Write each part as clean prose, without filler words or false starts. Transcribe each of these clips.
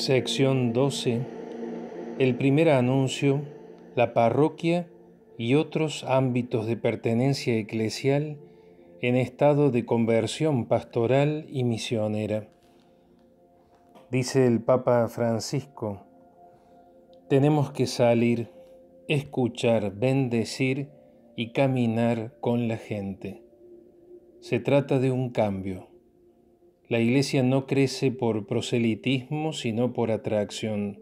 Sección 12. El primer anuncio, la parroquia y otros ámbitos de pertenencia eclesial en estado de conversión pastoral y misionera. Dice el Papa Francisco: tenemos que salir, escuchar, bendecir y caminar con la gente. Se trata de un cambio. La Iglesia no crece por proselitismo, sino por atracción.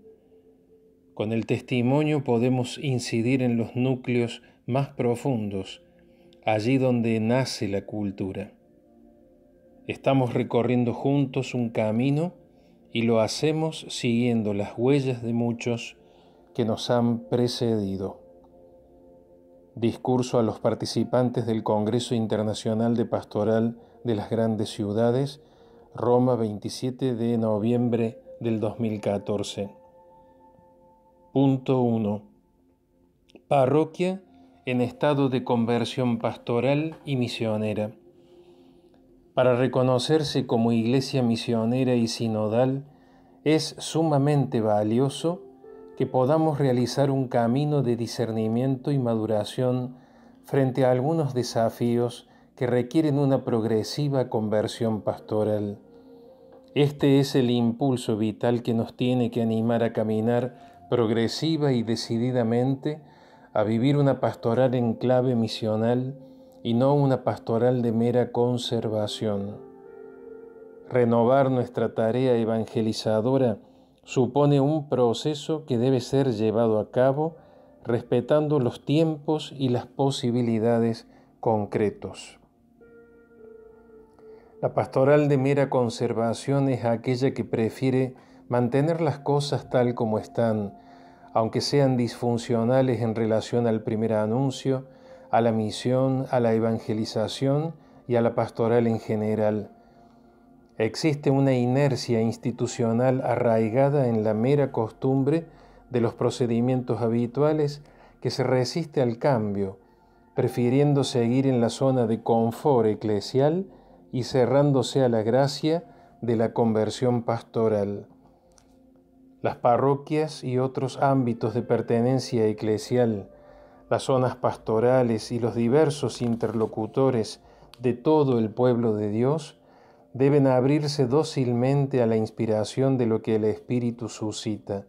Con el testimonio podemos incidir en los núcleos más profundos, allí donde nace la cultura. Estamos recorriendo juntos un camino y lo hacemos siguiendo las huellas de muchos que nos han precedido. Discurso a los participantes del Congreso Internacional de Pastoral de las Grandes Ciudades, Roma, 27 de noviembre del 2014. Punto 1. Parroquia en estado de conversión pastoral y misionera. Para reconocerse como iglesia misionera y sinodal, es sumamente valioso que podamos realizar un camino de discernimiento y maduración frente a algunos desafíos que requieren una progresiva conversión pastoral. Este es el impulso vital que nos tiene que animar a caminar progresiva y decididamente a vivir una pastoral en clave misional y no una pastoral de mera conservación. Renovar nuestra tarea evangelizadora supone un proceso que debe ser llevado a cabo respetando los tiempos y las posibilidades concretos. La pastoral de mera conservación es aquella que prefiere mantener las cosas tal como están, aunque sean disfuncionales en relación al primer anuncio, a la misión, a la evangelización y a la pastoral en general. Existe una inercia institucional arraigada en la mera costumbre de los procedimientos habituales que se resiste al cambio, prefiriendo seguir en la zona de confort eclesial y cerrándose a la gracia de la conversión pastoral. Las parroquias y otros ámbitos de pertenencia eclesial, las zonas pastorales y los diversos interlocutores de todo el pueblo de Dios deben abrirse dócilmente a la inspiración de lo que el Espíritu suscita.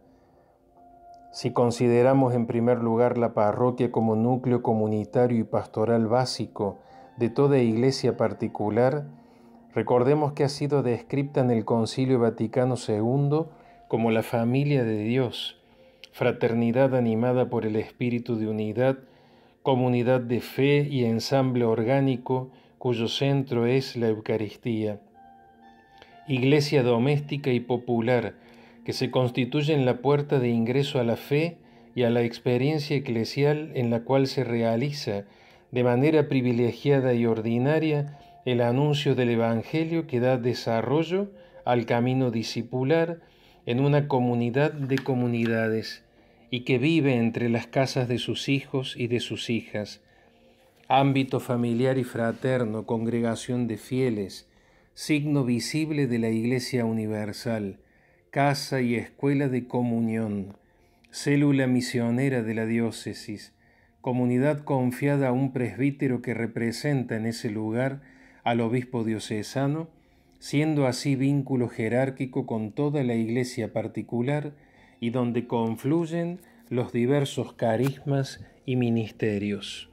Si consideramos en primer lugar la parroquia como núcleo comunitario y pastoral básico de toda iglesia particular, recordemos que ha sido descrita en el Concilio Vaticano II como la familia de Dios, fraternidad animada por el espíritu de unidad, comunidad de fe y ensamble orgánico cuyo centro es la Eucaristía. Iglesia doméstica y popular que se constituye en la puerta de ingreso a la fe y a la experiencia eclesial en la cual se realiza de manera privilegiada y ordinaria el anuncio del Evangelio que da desarrollo al camino discipular en una comunidad de comunidades y que vive entre las casas de sus hijos y de sus hijas. Ámbito familiar y fraterno, congregación de fieles, signo visible de la Iglesia universal, casa y escuela de comunión, célula misionera de la diócesis, comunidad confiada a un presbítero que representa en ese lugar al obispo diocesano, siendo así vínculo jerárquico con toda la Iglesia particular y donde confluyen los diversos carismas y ministerios.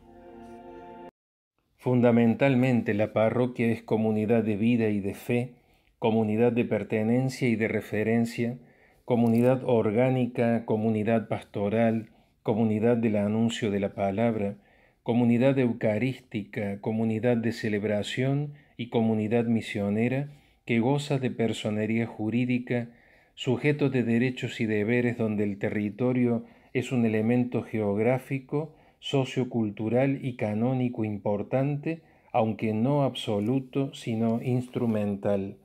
Fundamentalmente, la parroquia es comunidad de vida y de fe, comunidad de pertenencia y de referencia, comunidad orgánica, comunidad pastoral, comunidad del anuncio de la palabra, comunidad eucarística, comunidad de celebración y comunidad misionera que goza de personería jurídica, sujeto de derechos y deberes donde el territorio es un elemento geográfico, sociocultural y canónico importante, aunque no absoluto, sino instrumental.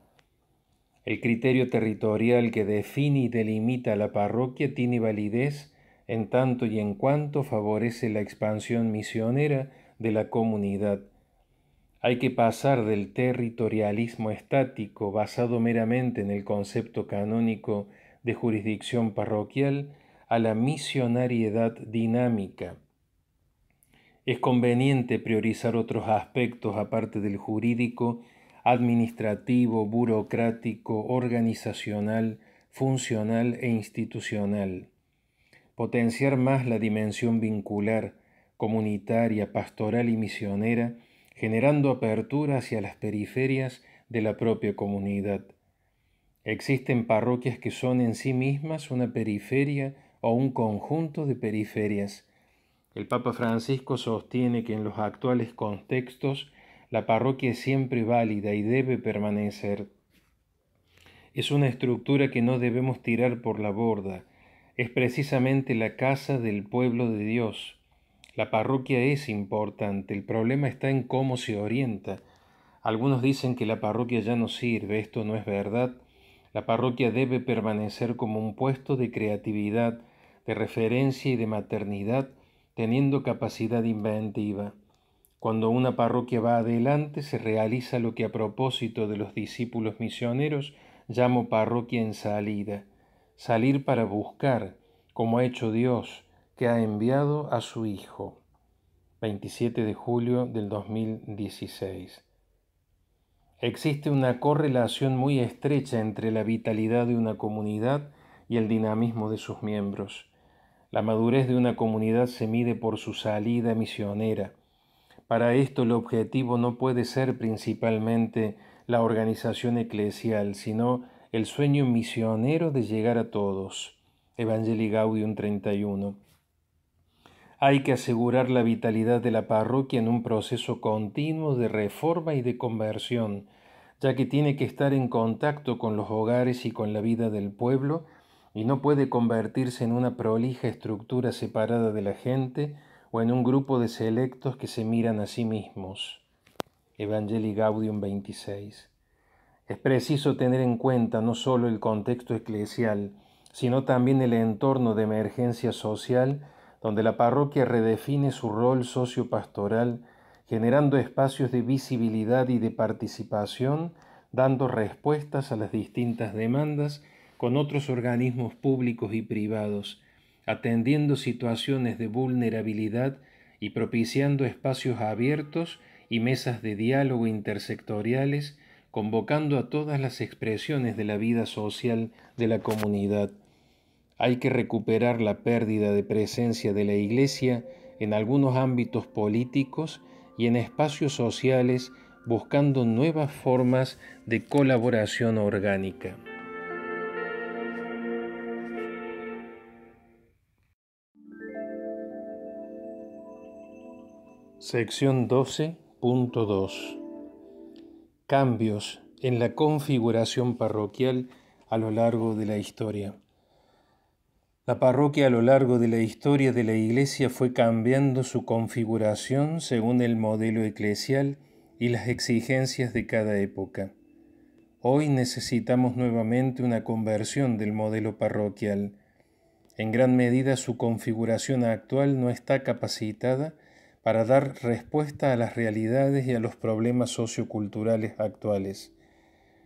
El criterio territorial que define y delimita la parroquia tiene validez en tanto y en cuanto favorece la expansión misionera de la comunidad. Hay que pasar del territorialismo estático basado meramente en el concepto canónico de jurisdicción parroquial a la misionariedad dinámica. Es conveniente priorizar otros aspectos aparte del jurídico, administrativo, burocrático, organizacional, funcional e institucional. Potenciar más la dimensión vincular, comunitaria, pastoral y misionera, generando apertura hacia las periferias de la propia comunidad. Existen parroquias que son en sí mismas una periferia o un conjunto de periferias. El Papa Francisco sostiene que en los actuales contextos la parroquia es siempre válida y debe permanecer. Es una estructura que no debemos tirar por la borda. Es precisamente la casa del pueblo de Dios. La parroquia es importante, el problema está en cómo se orienta. Algunos dicen que la parroquia ya no sirve, esto no es verdad. La parroquia debe permanecer como un puesto de creatividad, de referencia y de maternidad, teniendo capacidad inventiva. Cuando una parroquia va adelante, se realiza lo que a propósito de los discípulos misioneros llamo parroquia en salida, salir para buscar, como ha hecho Dios, que ha enviado a su Hijo. 27 de julio del 2016. Existe una correlación muy estrecha entre la vitalidad de una comunidad y el dinamismo de sus miembros. La madurez de una comunidad se mide por su salida misionera. Para esto el objetivo no puede ser principalmente la organización eclesial, sino el sueño misionero de llegar a todos. Evangelii Gaudium 31. Hay que asegurar la vitalidad de la parroquia en un proceso continuo de reforma y de conversión, ya que tiene que estar en contacto con los hogares y con la vida del pueblo, y no puede convertirse en una prolija estructura separada de la gente o en un grupo de selectos que se miran a sí mismos. Evangelii Gaudium 26. Es preciso tener en cuenta no solo el contexto eclesial, sino también el entorno de emergencia social, donde la parroquia redefine su rol sociopastoral, generando espacios de visibilidad y de participación, dando respuestas a las distintas demandas con otros organismos públicos y privados, atendiendo situaciones de vulnerabilidad y propiciando espacios abiertos y mesas de diálogo intersectoriales, convocando a todas las expresiones de la vida social de la comunidad. Hay que recuperar la pérdida de presencia de la Iglesia en algunos ámbitos políticos y en espacios sociales, buscando nuevas formas de colaboración orgánica. Sección 12.2. Cambios en la configuración parroquial a lo largo de la historia. La parroquia a lo largo de la historia de la Iglesia fue cambiando su configuración según el modelo eclesial y las exigencias de cada época. Hoy necesitamos nuevamente una conversión del modelo parroquial. En gran medida su configuración actual no está capacitada para dar respuesta a las realidades y a los problemas socioculturales actuales.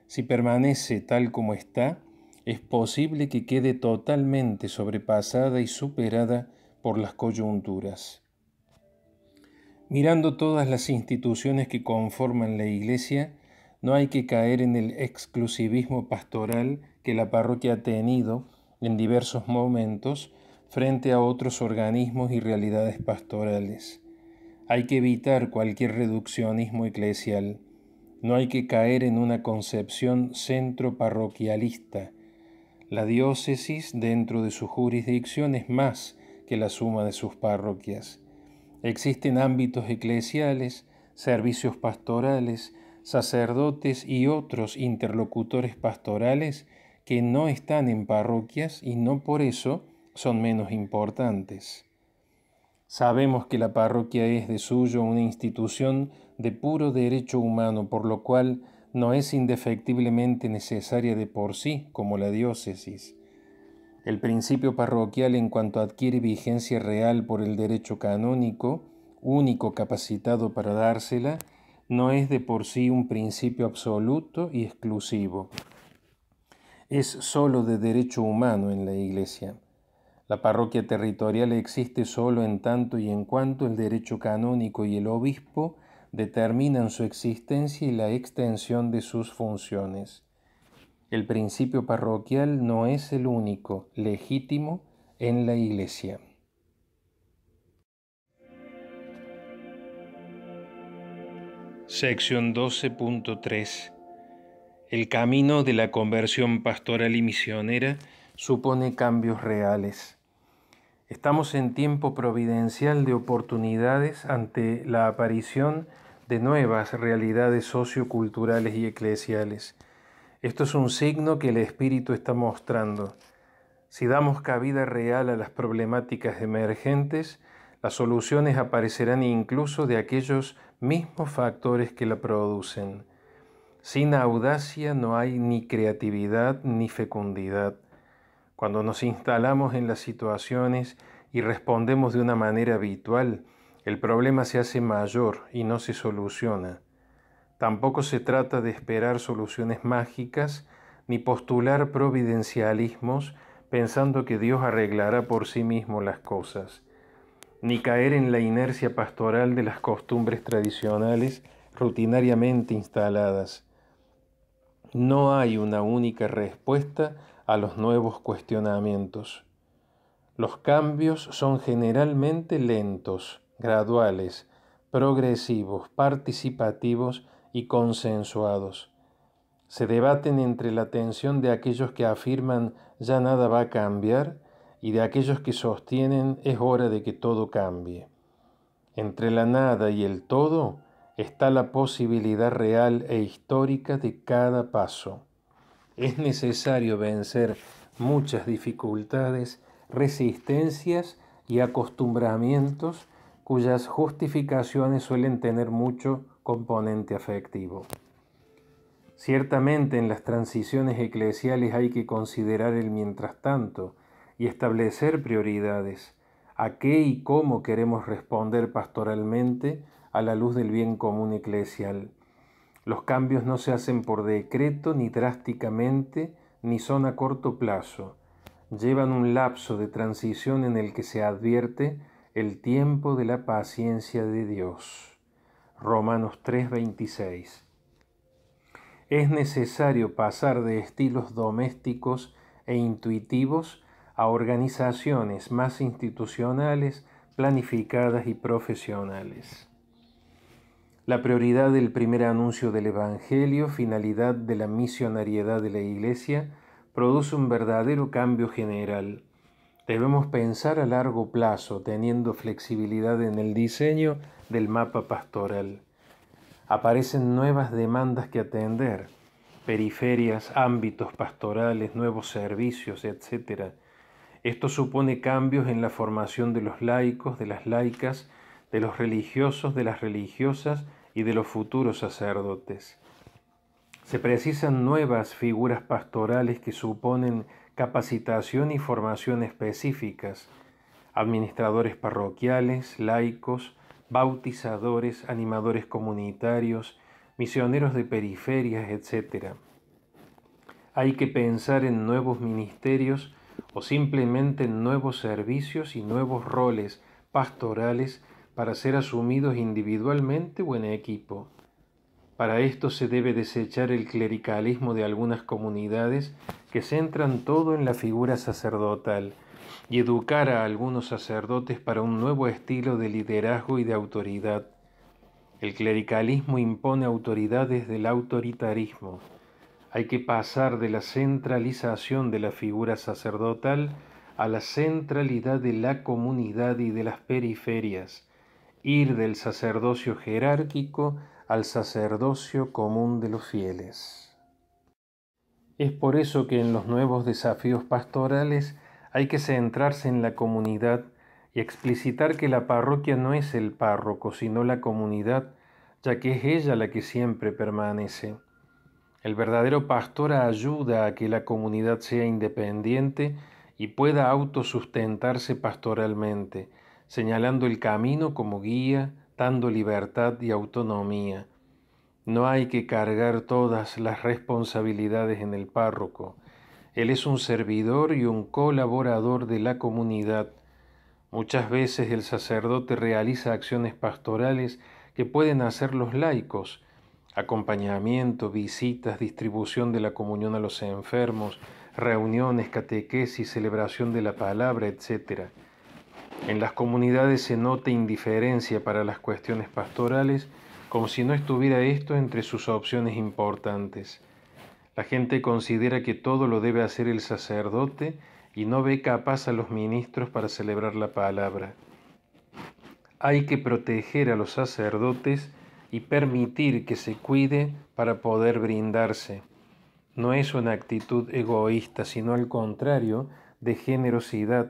Si permanece tal como está, es posible que quede totalmente sobrepasada y superada por las coyunturas. Mirando todas las instituciones que conforman la Iglesia, no hay que caer en el exclusivismo pastoral que la parroquia ha tenido en diversos momentos frente a otros organismos y realidades pastorales. Hay que evitar cualquier reduccionismo eclesial. No hay que caer en una concepción centro-parroquialista. La diócesis dentro de su jurisdicción es más que la suma de sus parroquias. Existen ámbitos eclesiales, servicios pastorales, sacerdotes y otros interlocutores pastorales que no están en parroquias y no por eso son menos importantes. Sabemos que la parroquia es de suyo una institución de puro derecho humano, por lo cual no es indefectiblemente necesaria de por sí como la diócesis. El principio parroquial, en cuanto adquiere vigencia real por el derecho canónico, único capacitado para dársela, no es de por sí un principio absoluto y exclusivo. es sólo de derecho humano en la Iglesia. La parroquia territorial existe sólo en tanto y en cuanto el derecho canónico y el obispo determinan su existencia y la extensión de sus funciones. El principio parroquial no es el único legítimo en la Iglesia. Sección 12.3. El camino de la conversión pastoral y misionera supone cambios reales. Estamos en tiempo providencial de oportunidades ante la aparición de nuevas realidades socioculturales y eclesiales. Esto es un signo que el Espíritu está mostrando. Si damos cabida real a las problemáticas emergentes, las soluciones aparecerán incluso de aquellos mismos factores que la producen. Sin audacia no hay ni creatividad ni fecundidad. Cuando nos instalamos en las situaciones y respondemos de una manera habitual, el problema se hace mayor y no se soluciona. Tampoco se trata de esperar soluciones mágicas ni postular providencialismos pensando que Dios arreglará por sí mismo las cosas, ni caer en la inercia pastoral de las costumbres tradicionales rutinariamente instaladas. No hay una única respuesta a los nuevos cuestionamientos. Los cambios son generalmente lentos, graduales, progresivos, participativos y consensuados. Se debaten entre la tensión de aquellos que afirman ya nada va a cambiar y de aquellos que sostienen es hora de que todo cambie. Entre la nada y el todo está la posibilidad real e histórica de cada paso. Es necesario vencer muchas dificultades, resistencias y acostumbramientos cuyas justificaciones suelen tener mucho componente afectivo. Ciertamente en las transiciones eclesiales hay que considerar el mientras tanto y establecer prioridades. ¿A qué y cómo queremos responder pastoralmente a la luz del bien común eclesial? Los cambios no se hacen por decreto ni drásticamente, ni son a corto plazo. Llevan un lapso de transición en el que se advierte el tiempo de la paciencia de Dios. Romanos 3:26. Es necesario pasar de estilos domésticos e intuitivos a organizaciones más institucionales, planificadas y profesionales. La prioridad del primer anuncio del Evangelio, finalidad de la misionariedad de la Iglesia, produce un verdadero cambio general. Debemos pensar a largo plazo, teniendo flexibilidad en el diseño del mapa pastoral. Aparecen nuevas demandas que atender, periferias, ámbitos pastorales, nuevos servicios, etc. Esto supone cambios en la formación de los laicos, de las laicas, de los religiosos, de las religiosas y de los futuros sacerdotes. Se precisan nuevas figuras pastorales que suponen capacitación y formación específicas, administradores parroquiales, laicos, bautizadores, animadores comunitarios, misioneros de periferias, etc. Hay que pensar en nuevos ministerios o simplemente en nuevos servicios y nuevos roles pastorales para ser asumidos individualmente o en equipo. Para esto se debe desechar el clericalismo de algunas comunidades que centran todo en la figura sacerdotal y educar a algunos sacerdotes para un nuevo estilo de liderazgo y de autoridad. El clericalismo impone autoridad desde el autoritarismo. Hay que pasar de la centralización de la figura sacerdotal a la centralidad de la comunidad y de las periferias, ir del sacerdocio jerárquico al sacerdocio común de los fieles. Es por eso que en los nuevos desafíos pastorales hay que centrarse en la comunidad y explicitar que la parroquia no es el párroco, sino la comunidad, ya que es ella la que siempre permanece. El verdadero pastor ayuda a que la comunidad sea independiente y pueda autosustentarse pastoralmente, señalando el camino como guía, dando libertad y autonomía. No hay que cargar todas las responsabilidades en el párroco. Él es un servidor y un colaborador de la comunidad. Muchas veces el sacerdote realiza acciones pastorales que pueden hacer los laicos: acompañamiento, visitas, distribución de la comunión a los enfermos, reuniones, catequesis, celebración de la palabra, etc. En las comunidades se nota indiferencia para las cuestiones pastorales, como si no estuviera esto entre sus opciones importantes. La gente considera que todo lo debe hacer el sacerdote y no ve capaz a los ministros para celebrar la palabra. Hay que proteger a los sacerdotes y permitir que se cuide para poder brindarse. No es una actitud egoísta, sino al contrario, de generosidad.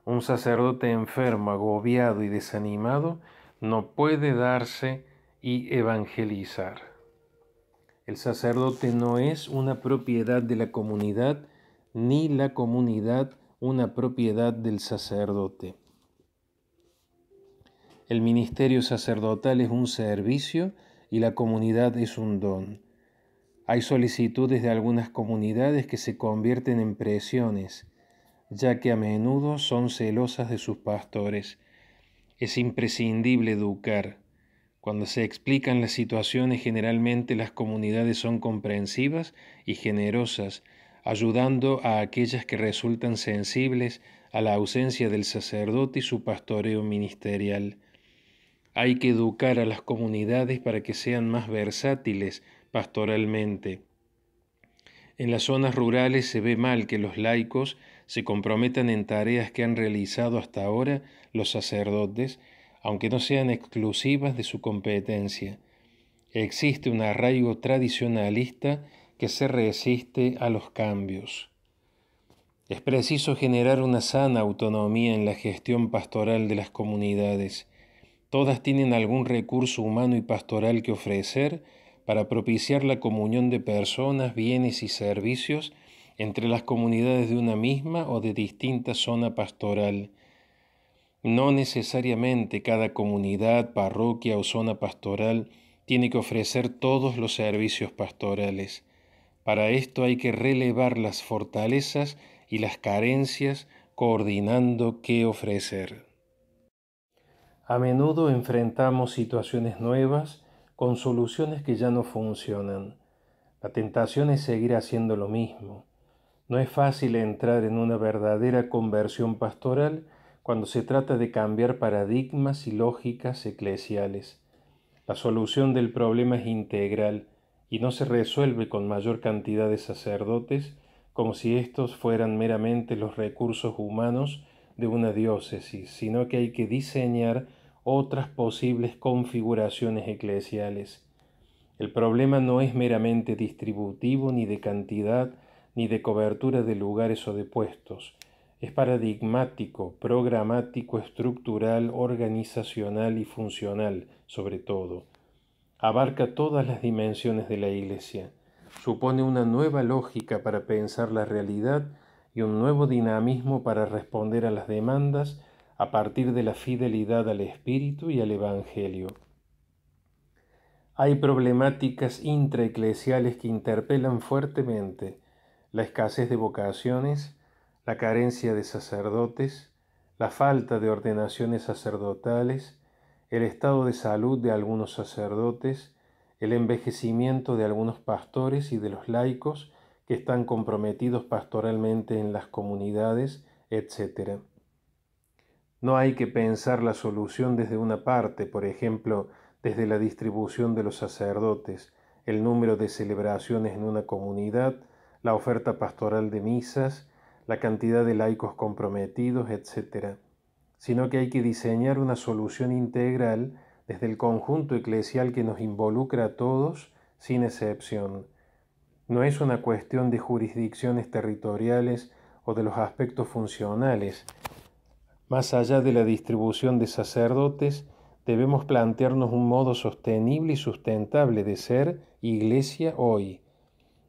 Un sacerdote enfermo, agobiado y desanimado no puede darse y evangelizar. El sacerdote no es una propiedad de la comunidad, ni la comunidad una propiedad del sacerdote. El ministerio sacerdotal es un servicio y la comunidad es un don. Hay solicitudes de algunas comunidades que se convierten en presiones, ya que a menudo son celosas de sus pastores. Es imprescindible educar. Cuando se explican las situaciones, generalmente las comunidades son comprensivas y generosas, ayudando a aquellas que resultan sensibles a la ausencia del sacerdote y su pastoreo ministerial. Hay que educar a las comunidades para que sean más versátiles pastoralmente. En las zonas rurales se ve mal que los laicos se comprometan en tareas que han realizado hasta ahora los sacerdotes, aunque no sean exclusivas de su competencia. Existe un arraigo tradicionalista que se resiste a los cambios. Es preciso generar una sana autonomía en la gestión pastoral de las comunidades. Todas tienen algún recurso humano y pastoral que ofrecer para propiciar la comunión de personas, bienes y servicios entre las comunidades de una misma o de distinta zona pastoral. No necesariamente cada comunidad, parroquia o zona pastoral tiene que ofrecer todos los servicios pastorales. Para esto hay que relevar las fortalezas y las carencias, coordinando qué ofrecer. A menudo enfrentamos situaciones nuevas con soluciones que ya no funcionan. La tentación es seguir haciendo lo mismo. No es fácil entrar en una verdadera conversión pastoral cuando se trata de cambiar paradigmas y lógicas eclesiales. La solución del problema es integral y no se resuelve con mayor cantidad de sacerdotes, como si estos fueran meramente los recursos humanos de una diócesis, sino que hay que diseñar otras posibles configuraciones eclesiales. El problema no es meramente distributivo, ni de cantidad, ni de cobertura de lugares o de puestos. Es paradigmático, programático, estructural, organizacional y funcional, sobre todo. Abarca todas las dimensiones de la Iglesia. Supone una nueva lógica para pensar la realidad y un nuevo dinamismo para responder a las demandas a partir de la fidelidad al Espíritu y al Evangelio. Hay problemáticas intraeclesiales que interpelan fuertemente: la escasez de vocaciones, la carencia de sacerdotes, la falta de ordenaciones sacerdotales, el estado de salud de algunos sacerdotes, el envejecimiento de algunos pastores y de los laicos que están comprometidos pastoralmente en las comunidades, etc. No hay que pensar la solución desde una parte, por ejemplo, desde la distribución de los sacerdotes, el número de celebraciones en una comunidad, la oferta pastoral de misas, la cantidad de laicos comprometidos, etc., sino que hay que diseñar una solución integral desde el conjunto eclesial que nos involucra a todos, sin excepción. No es una cuestión de jurisdicciones territoriales o de los aspectos funcionales. Más allá de la distribución de sacerdotes, debemos plantearnos un modo sostenible y sustentable de ser iglesia hoy.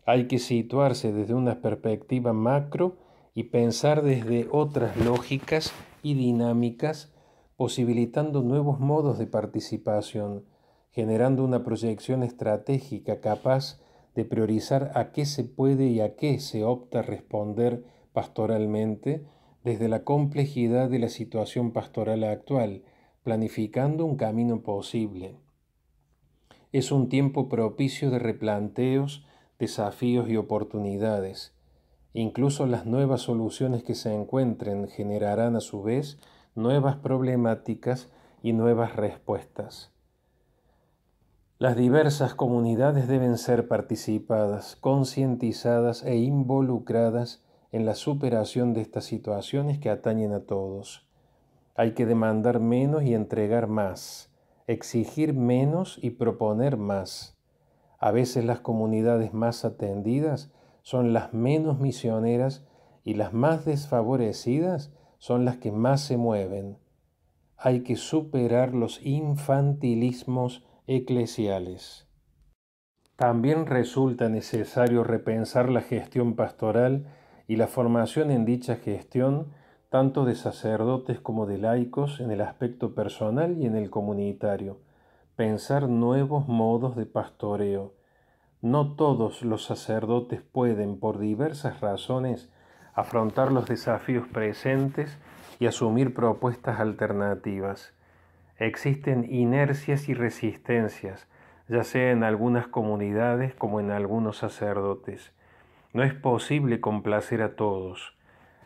Hay que situarse desde una perspectiva macro y pensar desde otras lógicas y dinámicas, posibilitando nuevos modos de participación, generando una proyección estratégica capaz de priorizar a qué se puede y a qué se opta responder pastoralmente desde la complejidad de la situación pastoral actual, planificando un camino posible. Es un tiempo propicio de replanteos, desafíos y oportunidades. Incluso las nuevas soluciones que se encuentren generarán a su vez nuevas problemáticas y nuevas respuestas. Las diversas comunidades deben ser participadas, concientizadas e involucradas en la superación de estas situaciones que atañen a todos. Hay que demandar menos y entregar más, exigir menos y proponer más. A veces las comunidades más atendidas son las menos misioneras y las más desfavorecidas son las que más se mueven. Hay que superar los infantilismos eclesiales. También resulta necesario repensar la gestión pastoral y la formación en dicha gestión, tanto de sacerdotes como de laicos, en el aspecto personal y en el comunitario. Pensar nuevos modos de pastoreo. No todos los sacerdotes pueden, por diversas razones, afrontar los desafíos presentes y asumir propuestas alternativas. Existen inercias y resistencias, ya sea en algunas comunidades como en algunos sacerdotes. No es posible complacer a todos.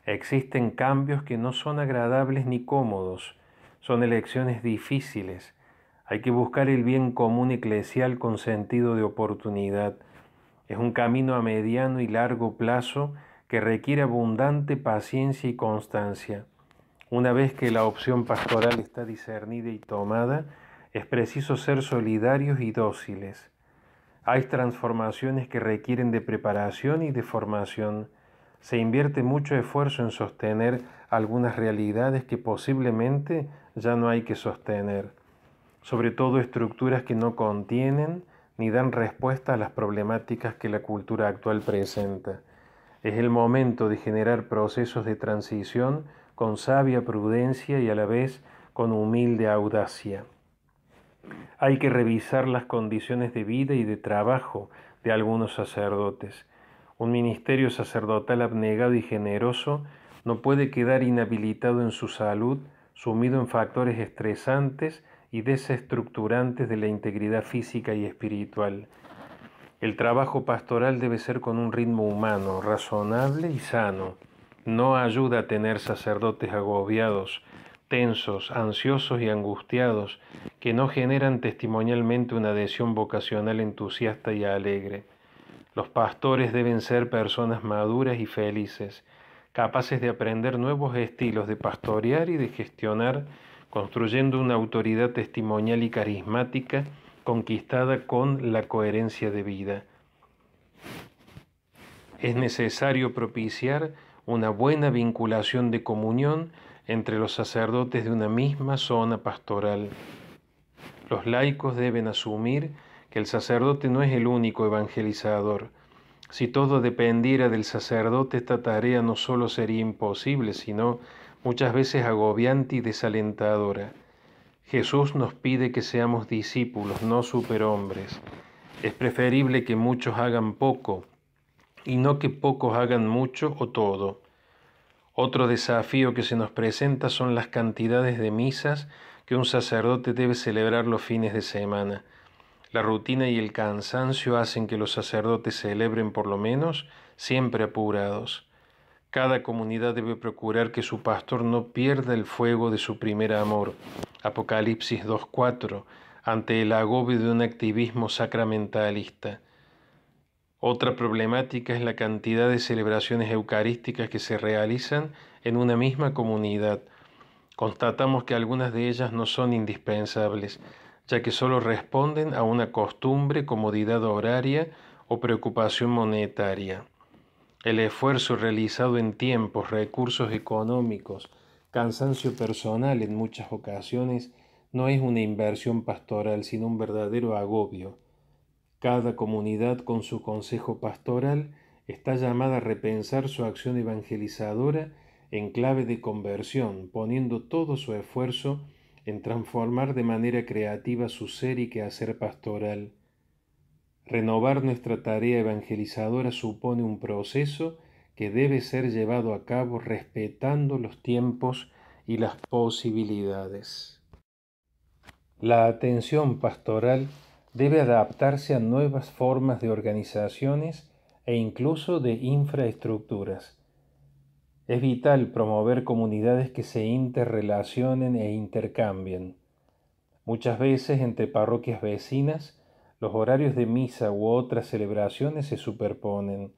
Existen cambios que no son agradables ni cómodos, son elecciones difíciles. Hay que buscar el bien común eclesial con sentido de oportunidad. Es un camino a mediano y largo plazo que requiere abundante paciencia y constancia. Una vez que la opción pastoral está discernida y tomada, es preciso ser solidarios y dóciles. Hay transformaciones que requieren de preparación y de formación. Se invierte mucho esfuerzo en sostener algunas realidades que posiblemente ya no hay que sostener, sobre todo estructuras que no contienen ni dan respuesta a las problemáticas que la cultura actual presenta. Es el momento de generar procesos de transición con sabia prudencia y a la vez con humilde audacia. Hay que revisar las condiciones de vida y de trabajo de algunos sacerdotes. Un ministerio sacerdotal abnegado y generoso no puede quedar inhabilitado en su salud, sumido en factores estresantes y desestructurantes de la integridad física y espiritual. El trabajo pastoral debe ser con un ritmo humano, razonable y sano. No ayuda a tener sacerdotes agobiados, tensos, ansiosos y angustiados, que no generan testimonialmente una adhesión vocacional entusiasta y alegre. Los pastores deben ser personas maduras y felices, capaces de aprender nuevos estilos de pastorear y de gestionar, construyendo una autoridad testimonial y carismática conquistada con la coherencia de vida. Es necesario propiciar una buena vinculación de comunión entre los sacerdotes de una misma zona pastoral. Los laicos deben asumir que el sacerdote no es el único evangelizador. Si todo dependiera del sacerdote, esta tarea no solo sería imposible, sino muchas veces agobiante y desalentadora. Jesús nos pide que seamos discípulos, no superhombres. Es preferible que muchos hagan poco y no que pocos hagan mucho o todo. Otro desafío que se nos presenta son las cantidades de misas que un sacerdote debe celebrar los fines de semana. La rutina y el cansancio hacen que los sacerdotes celebren por lo menos siempre apurados. Cada comunidad debe procurar que su pastor no pierda el fuego de su primer amor. Apocalipsis 2:4, ante el agobio de un activismo sacramentalista. Otra problemática es la cantidad de celebraciones eucarísticas que se realizan en una misma comunidad. Constatamos que algunas de ellas no son indispensables, ya que solo responden a una costumbre, comodidad horaria o preocupación monetaria. El esfuerzo realizado en tiempos, recursos económicos, cansancio personal en muchas ocasiones no es una inversión pastoral, sino un verdadero agobio. Cada comunidad con su consejo pastoral está llamada a repensar su acción evangelizadora en clave de conversión, poniendo todo su esfuerzo en transformar de manera creativa su ser y quehacer pastoral. Renovar nuestra tarea evangelizadora supone un proceso que debe ser llevado a cabo respetando los tiempos y las posibilidades. La atención pastoral debe adaptarse a nuevas formas de organizaciones e incluso de infraestructuras. Es vital promover comunidades que se interrelacionen e intercambien. Muchas veces entre parroquias vecinas, los horarios de misa u otras celebraciones se superponen.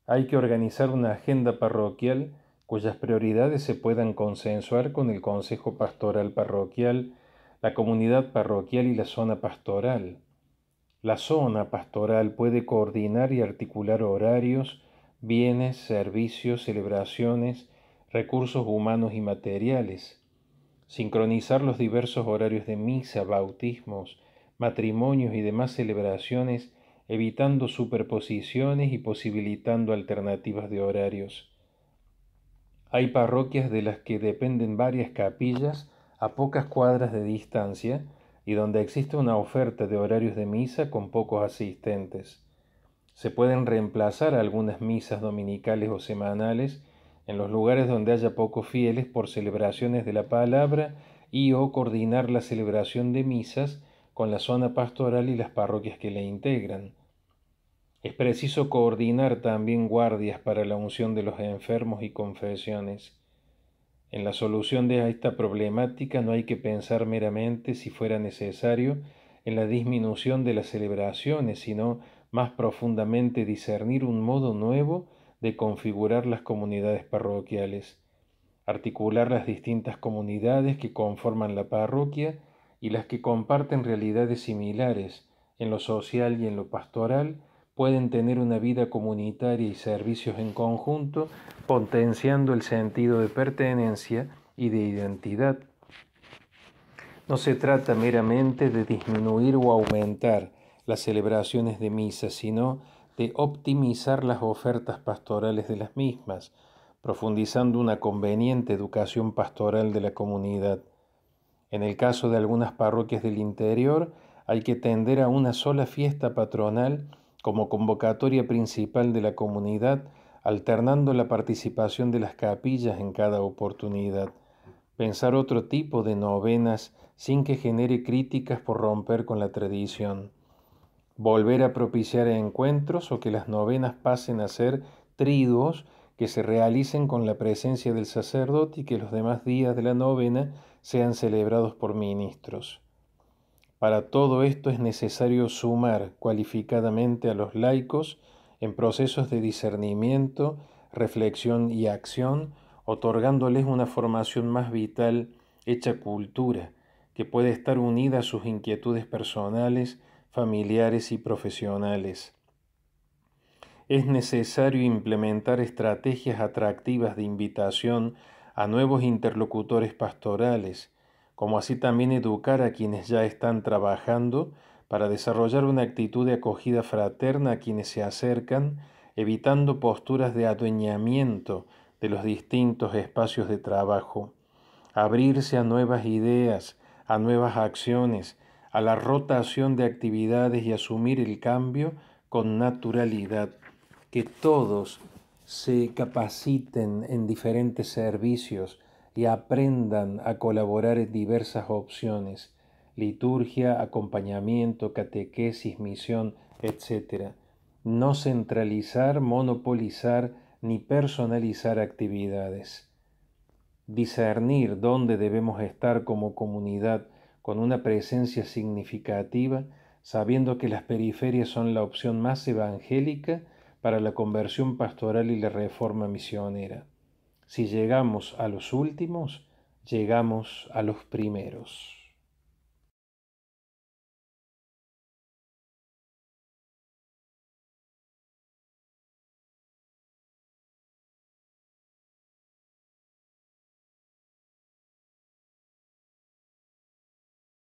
Hay que organizar una agenda parroquial cuyas prioridades se puedan consensuar con el Consejo Pastoral Parroquial, la comunidad parroquial y la zona pastoral. La zona pastoral puede coordinar y articular horarios, bienes, servicios, celebraciones, recursos humanos y materiales, sincronizar los diversos horarios de misa, bautismos, matrimonios y demás celebraciones, evitando superposiciones y posibilitando alternativas de horarios. Hay parroquias de las que dependen varias capillas a pocas cuadras de distancia y donde existe una oferta de horarios de misa con pocos asistentes. Se pueden reemplazar algunas misas dominicales o semanales en los lugares donde haya pocos fieles por celebraciones de la palabra y o coordinar la celebración de misas con la zona pastoral y las parroquias que la integran. Es preciso coordinar también guardias para la unción de los enfermos y confesiones. En la solución de esta problemática no hay que pensar meramente, si fuera necesario, en la disminución de las celebraciones, sino más profundamente discernir un modo nuevo de configurar las comunidades parroquiales, articular las distintas comunidades que conforman la parroquia y las que comparten realidades similares en lo social y en lo pastoral, pueden tener una vida comunitaria y servicios en conjunto, potenciando el sentido de pertenencia y de identidad. No se trata meramente de disminuir o aumentar las celebraciones de misa, sino de optimizar las ofertas pastorales de las mismas, profundizando una conveniente educación pastoral de la comunidad. En el caso de algunas parroquias del interior, hay que tender a una sola fiesta patronal como convocatoria principal de la comunidad, alternando la participación de las capillas en cada oportunidad. Pensar otro tipo de novenas sin que genere críticas por romper con la tradición. Volver a propiciar encuentros o que las novenas pasen a ser triduos que se realicen con la presencia del sacerdote y que los demás días de la novena sean celebrados por ministros. Para todo esto es necesario sumar cualificadamente a los laicos en procesos de discernimiento, reflexión y acción, otorgándoles una formación más vital, hecha cultura, que puede estar unida a sus inquietudes personales, familiares y profesionales. Es necesario implementar estrategias atractivas de invitación a nuevos interlocutores pastorales, como así también educar a quienes ya están trabajando para desarrollar una actitud de acogida fraterna a quienes se acercan, evitando posturas de adueñamiento de los distintos espacios de trabajo. Abrirse a nuevas ideas, a nuevas acciones, a la rotación de actividades y asumir el cambio con naturalidad. Que todos se capaciten en diferentes servicios y aprendan a colaborar en diversas opciones, liturgia, acompañamiento, catequesis, misión, etc. No centralizar, monopolizar ni personalizar actividades. Discernir dónde debemos estar como comunidad con una presencia significativa, sabiendo que las periferias son la opción más evangélica para la conversión pastoral y la reforma misionera. Si llegamos a los últimos, llegamos a los primeros.